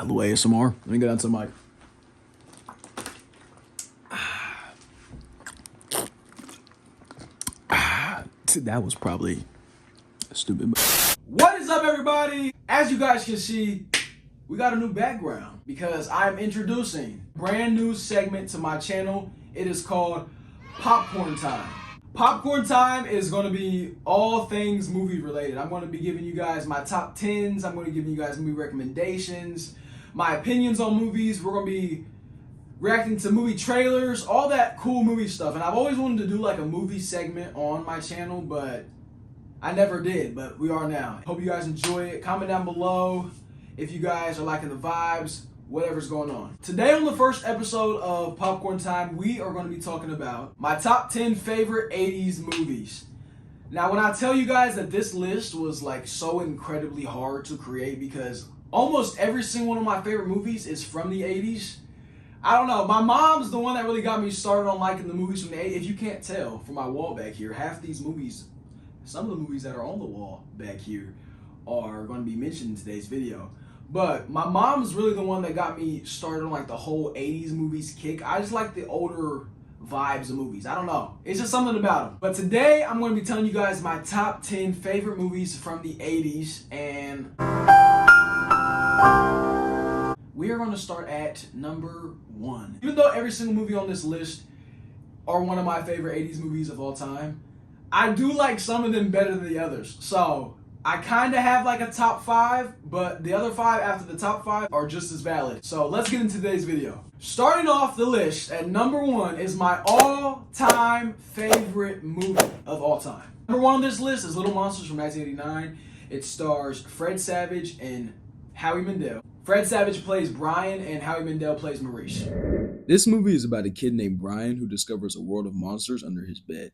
of the way, ASMR. Let me get onto the mic. That was probably stupid. What is up, everybody? As you guys can see, we got a new background because I'm introducing a brand new segment to my channel. It is called Popcorn Time. Popcorn Time is going to be all things movie related. I'm going to be giving you guys my top 10s. I'm going to give you guys movie recommendations, my opinions on movies. We're going to be reacting to movie trailers, all that cool movie stuff. And I've always wanted to do like a movie segment on my channel, but I never did, but we are now. Hope you guys enjoy it. Comment down below if you guys are liking the vibes, whatever's going on. Today on the first episode of Popcorn Time, we are going to be talking about my top 10 favorite 80s movies. Now, when I tell you guys that this list was like so incredibly hard to create because almost every single one of my favorite movies is from the 80s, I don't know. My mom's the one that really got me started on liking the movies from the 80s. If you can't tell from my wall back here, half these movies, some of the movies that are on the wall back here are going to be mentioned in today's video. But my mom's really the one that got me started on like the whole 80s movies kick. I just like the older vibes of movies. I don't know. It's just something about them. But today I'm going to be telling you guys my top 10 favorite movies from the 80s. And we are going to start at number 1. Even though every single movie on this list are one of my favorite 80s movies of all time, I do like some of them better than the others. So I kind of have like a top 5, but the other 5 after the top 5 are just as valid. So let's get into today's video. Starting off the list at number 1 is my all-time favorite movie of all time. Number 1 on this list is Little Monsters from 1989. It stars Fred Savage and Howie Mandel. Fred Savage plays Brian and Howie Mandel plays Maurice. This movie is about a kid named Brian who discovers a world of monsters under his bed.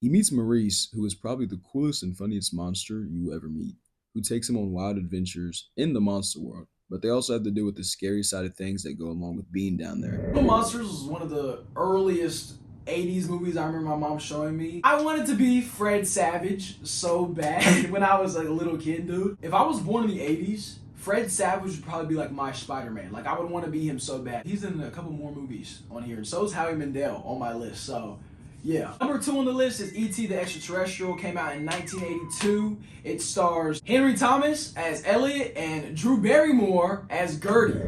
He meets Maurice, who is probably the coolest and funniest monster you will ever meet, who takes him on wild adventures in the monster world, but they also have to deal with the scary side of things that go along with being down there. Little Monsters was one of the earliest 80s movies I remember my mom showing me. I wanted to be Fred Savage so bad when I was like a little kid, dude. If I was born in the 80s, Fred Savage would probably be like my Spider-Man. Like, I would want to be him so bad. He's in a couple more movies on here, and so is Howie Mandel on my list, so yeah. Number 2 on the list is E.T. the Extraterrestrial. Came out in 1982. It stars Henry Thomas as Elliot and Drew Barrymore as Gertie.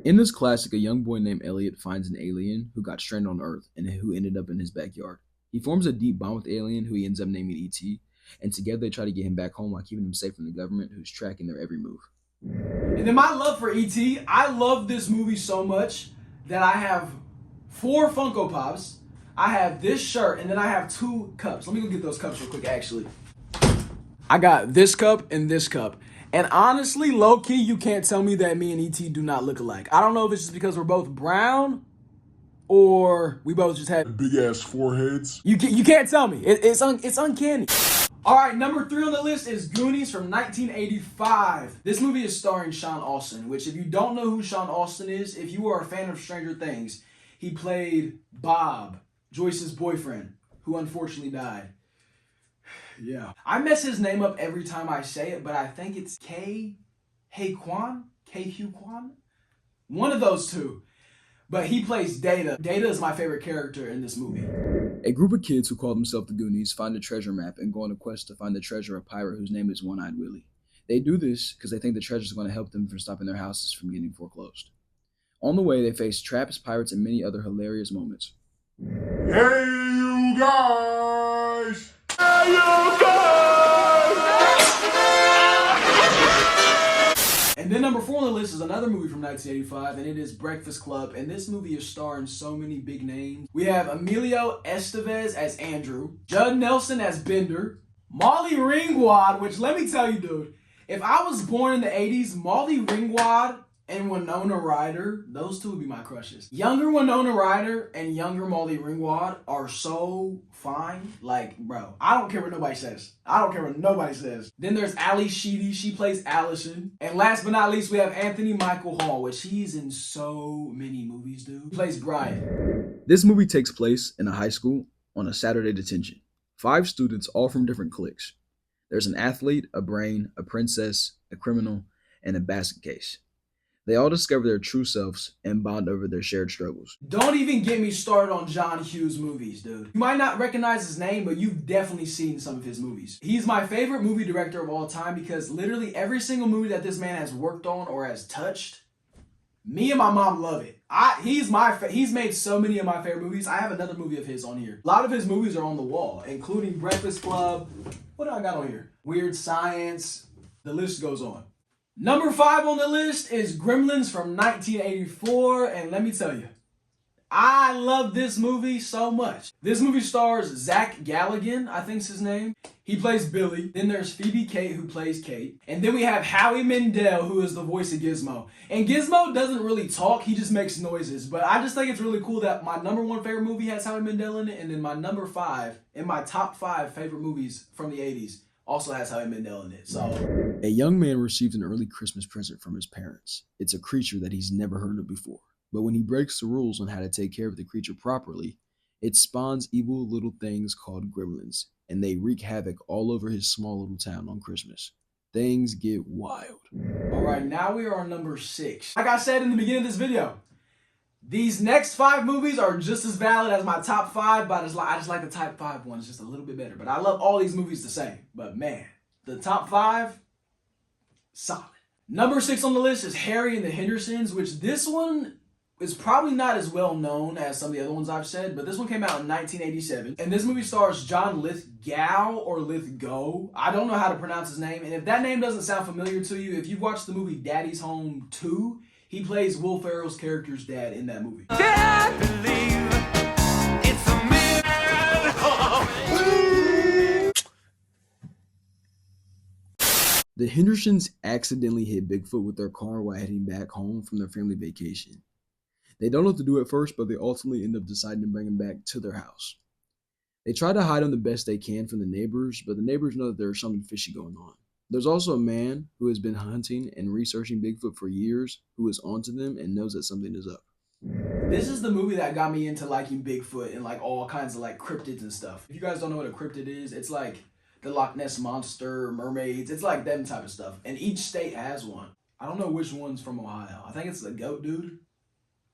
In this classic, a young boy named Elliot finds an alien who got stranded on Earth and who ended up in his backyard. He forms a deep bond with the alien, who he ends up naming E.T., and together they try to get him back home while keeping him safe from the government, who's tracking their every move. And then my love for E.T., I love this movie so much that I have 4 Funko Pops, I have this shirt, and then I have 2 cups. Let me go get those cups real quick, actually. I got this cup and this cup. And honestly, low-key, you can't tell me that me and E.T. do not look alike. I don't know if it's just because we're both brown or we both just have big-ass foreheads. You can't tell me. It's uncanny. All right, number 3 on the list is Goonies from 1985. This movie is starring Sean Astin, which if you don't know who Sean Astin is, if you are a fan of Stranger Things, he played Bob, Joyce's boyfriend, who unfortunately died. Yeah. I mess his name up every time I say it, but I think it's K-Hugh Kwan? One of those two. But he plays Data. Data is my favorite character in this movie. A group of kids who call themselves the Goonies find a treasure map and go on a quest to find the treasure of a pirate whose name is One-Eyed Willie. They do this because they think the treasure is going to help them from stopping their houses from getting foreclosed. On the way, they face traps, pirates, and many other hilarious moments. Hey, you guys! Hey, you guys! And then number 4 on the list is another movie from 1985, and it is Breakfast Club. And this movie is starring so many big names. We have Emilio Estevez as Andrew, Judd Nelson as Bender, Molly Ringwald, which let me tell you, dude, if I was born in the 80s, Molly Ringwald and Winona Ryder, those two would be my crushes. Younger Winona Ryder and younger Molly Ringwald are so fine. Like, bro, I don't care what nobody says. I don't care what nobody says. Then there's Ali Sheedy. She plays Allison. And last but not least, we have Anthony Michael Hall, which he's in so many movies, dude. He plays Brian. This movie takes place in a high school on a Saturday detention. 5 students, all from different cliques. There's an athlete, a brain, a princess, a criminal, and a basket case. They all discover their true selves and bond over their shared struggles. Don't even get me started on John Hughes movies, dude. You might not recognize his name, but you've definitely seen some of his movies. He's my favorite movie director of all time because literally every single movie that this man has worked on or has touched, me and my mom love it. He's made so many of my favorite movies. I have another movie of his on here. A lot of his movies are on the wall, including Breakfast Club. What do I got on here? Weird Science. The list goes on. Number 5 on the list is Gremlins from 1984, and let me tell you, I love this movie so much. This movie stars Zach Galligan, I think's his name. He plays Billy. Then there's Phoebe Kate, who plays Kate. And then we have Howie Mandel, who is the voice of Gizmo. And Gizmo doesn't really talk, he just makes noises. But I just think it's really cool that my number 1 favorite movie has Howie Mandel in it, and then my number 5, in my top 5 favorite movies from the 80s, also has Howie Mandel in it. So a young man receives an early Christmas present from his parents. It's a creature that he's never heard of before. But when he breaks the rules on how to take care of the creature properly, it spawns evil little things called gremlins, and they wreak havoc all over his small little town on Christmas. Things get wild. All right, now we are on number 6. Like I said in the beginning of this video, these next 5 movies are just as valid as my top 5, but I just like the top 5 ones just a little bit better. But I love all these movies the same. But man, the top 5, solid. Number 6 on the list is Harry and the Hendersons, which this one is probably not as well known as some of the other ones I've said, but this one came out in 1987. And this movie stars John Lithgow or Lithgow. I don't know how to pronounce his name. And if that name doesn't sound familiar to you, if you've watched the movie Daddy's Home 2, he plays Will Ferrell's character's dad in that movie. Dad, believe it's a The Hendersons accidentally hit Bigfoot with their car while heading back home from their family vacation. They don't know what to do at first, but they ultimately end up deciding to bring him back to their house. They try to hide him the best they can from the neighbors, but the neighbors know that there's something fishy going on. There's also a man who has been hunting and researching Bigfoot for years who is onto them and knows that something is up. This is the movie that got me into liking Bigfoot and like all kinds of like cryptids and stuff. If you guys don't know what a cryptid is, it's like the Loch Ness Monster, mermaids, it's like them type of stuff. And each state has one. I don't know which one's from Ohio. I think it's the goat dude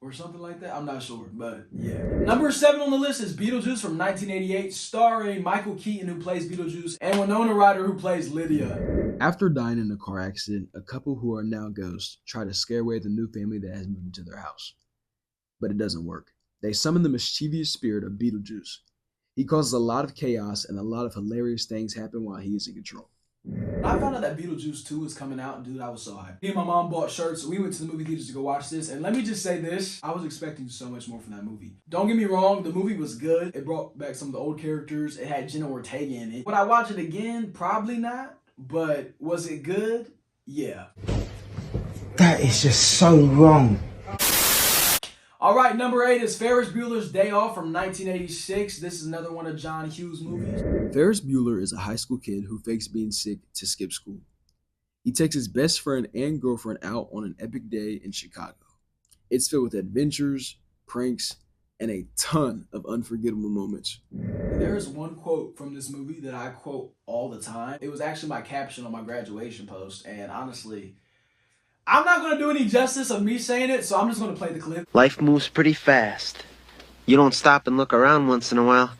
or something like that. I'm not sure, but yeah. Number 7 on the list is Beetlejuice from 1988, starring Michael Keaton, who plays Beetlejuice, and Winona Ryder, who plays Lydia. After dying in a car accident, a couple who are now ghosts try to scare away the new family that has moved into their house. But it doesn't work. They summon the mischievous spirit of Beetlejuice. He causes a lot of chaos and a lot of hilarious things happen while he is in control. When I found out that Beetlejuice 2 was coming out, dude, I was so hyped. Me and my mom bought shirts. We went to the movie theaters to go watch this. And let me just say this. I was expecting so much more from that movie. Don't get me wrong. The movie was good. It brought back some of the old characters. It had Jenna Ortega in it. Would I watch it again? Probably not. But was it good? Yeah. That is just so wrong. All right, number 8 is Ferris Bueller's Day Off from 1986. This is another one of John Hughes' movies. Ferris Bueller is a high school kid who fakes being sick to skip school. He takes his best friend and girlfriend out on an epic day in Chicago. It's filled with adventures, pranks, and a ton of unforgettable moments. There's one quote from this movie that I quote all the time. It was actually my caption on my graduation post, and honestly, I'm not going to do any justice of me saying it, so I'm just going to play the clip. Life moves pretty fast. You don't stop and look around once in a while,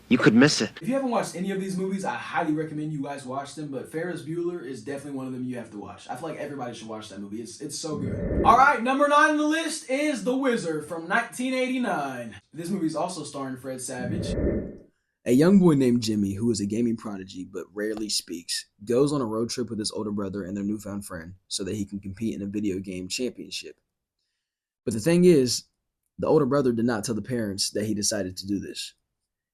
you could miss it. If you haven't watched any of these movies, I highly recommend you guys watch them, but Ferris Bueller is definitely one of them you have to watch. I feel like everybody should watch that movie. It's so good. All right, number 9 on the list is The Wizard from 1989. This movie is also starring Fred Savage. A young boy named Jimmy, who is a gaming prodigy but rarely speaks, goes on a road trip with his older brother and their newfound friend so that he can compete in a video game championship. But the thing is, the older brother did not tell the parents that he decided to do this.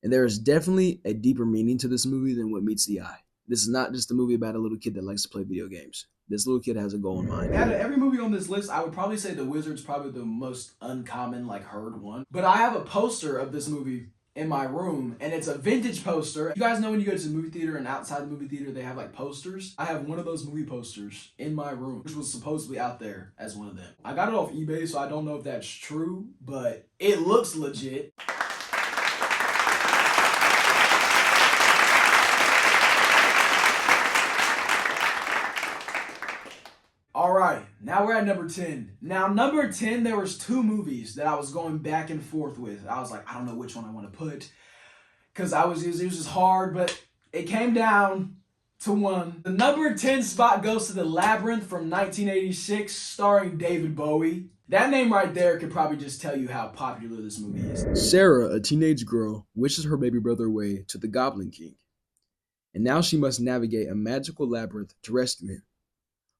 And there is definitely a deeper meaning to this movie than what meets the eye. This is not just a movie about a little kid that likes to play video games. This little kid has a goal in mind. Out of every movie on this list, I would probably say The Wizard's probably the most uncommon, heard one. But I have a poster of this movie in my room, and it's a vintage poster. You guys know when you go to the movie theater and outside the movie theater they have posters? I have one of those movie posters in my room, which was supposedly out there as one of them. I got it off eBay, so I don't know if that's true, but it looks legit. All All right, now we're at number 10. Now, number 10, there was two movies that I was going back and forth with. I was like, I don't know which one I want to put, because it was just hard, but it came down to one. The number 10 spot goes to The Labyrinth from 1986, starring David Bowie. That name right there could probably just tell you how popular this movie is. Sarah, a teenage girl, wishes her baby brother away to the Goblin King, and now she must navigate a magical labyrinth to rescue him.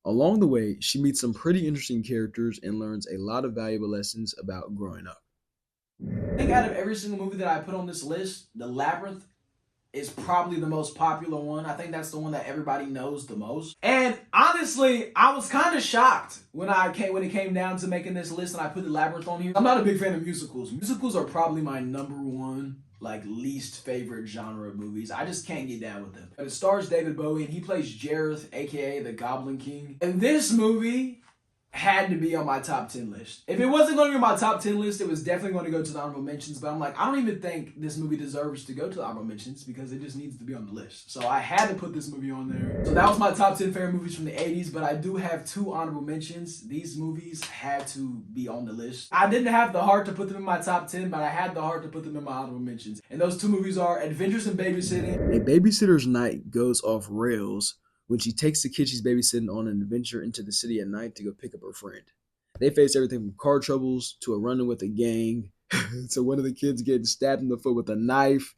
Along the way, she meets some pretty interesting characters and learns a lot of valuable lessons about growing up. I think out of every single movie that I put on this list, The Labyrinth is probably the most popular one. I think that's the one that everybody knows the most. And honestly, I was kind of shocked when it came down to making this list and I put The Labyrinth on here. I'm not a big fan of musicals. Musicals are probably my number one, least favorite genre of movies. I just can't get down with them. But it stars David Bowie and he plays Jareth, aka the Goblin King. And this movie had to be on my top 10 list. If it wasn't going to be on my top 10 list, it was definitely going to go to the honorable mentions. But I'm like, I don't even think this movie deserves to go to the honorable mentions because it just needs to be on the list. So I had to put this movie on there. So that was my top 10 favorite movies from the 80s. But I do have two honorable mentions. These movies had to be on the list. I didn't have the heart to put them in my top 10, but I had the heart to put them in my honorable mentions. And those two movies are Adventures in Babysitting. A babysitter's night goes off rails when she takes the kid she's babysitting on an adventure into the city at night to go pick up her friend. They face everything from car troubles to a run-in with a gang to one of the kids getting stabbed in the foot with a knife.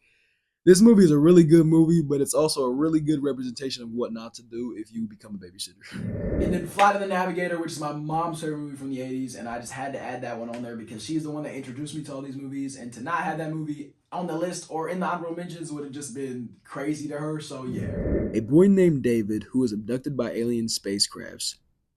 This movie is a really good movie, but it's also a really good representation of what not to do if you become a babysitter. And then Flight of the Navigator, which is my mom's favorite movie from the 80s, and I just had to add that one on there because she's the one that introduced me to all these movies, and to not have that movie on the list or in the honorable mentions would have just been crazy to her, so yeah. A boy named David, who was abducted by alien spacecrafts,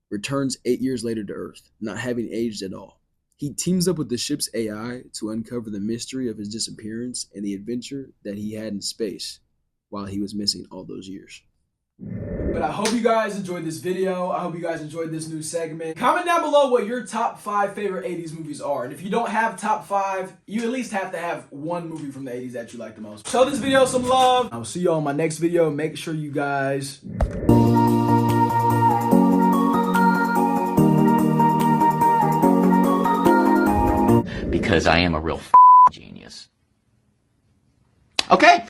returns 8 years later to Earth, not having aged at all. He teams up with the ship's AI to uncover the mystery of his disappearance and the adventure that he had in space while he was missing all those years. But I hope you guys enjoyed this video. I hope you guys enjoyed this new segment. Comment down below what your top 5 favorite 80s movies are. And if you don't have top 5, you at least have to have one movie from the 80s that you like the most. Show this video some love. I will see y'all in my next video. Make sure you guys... Because I am a real genius. Okay.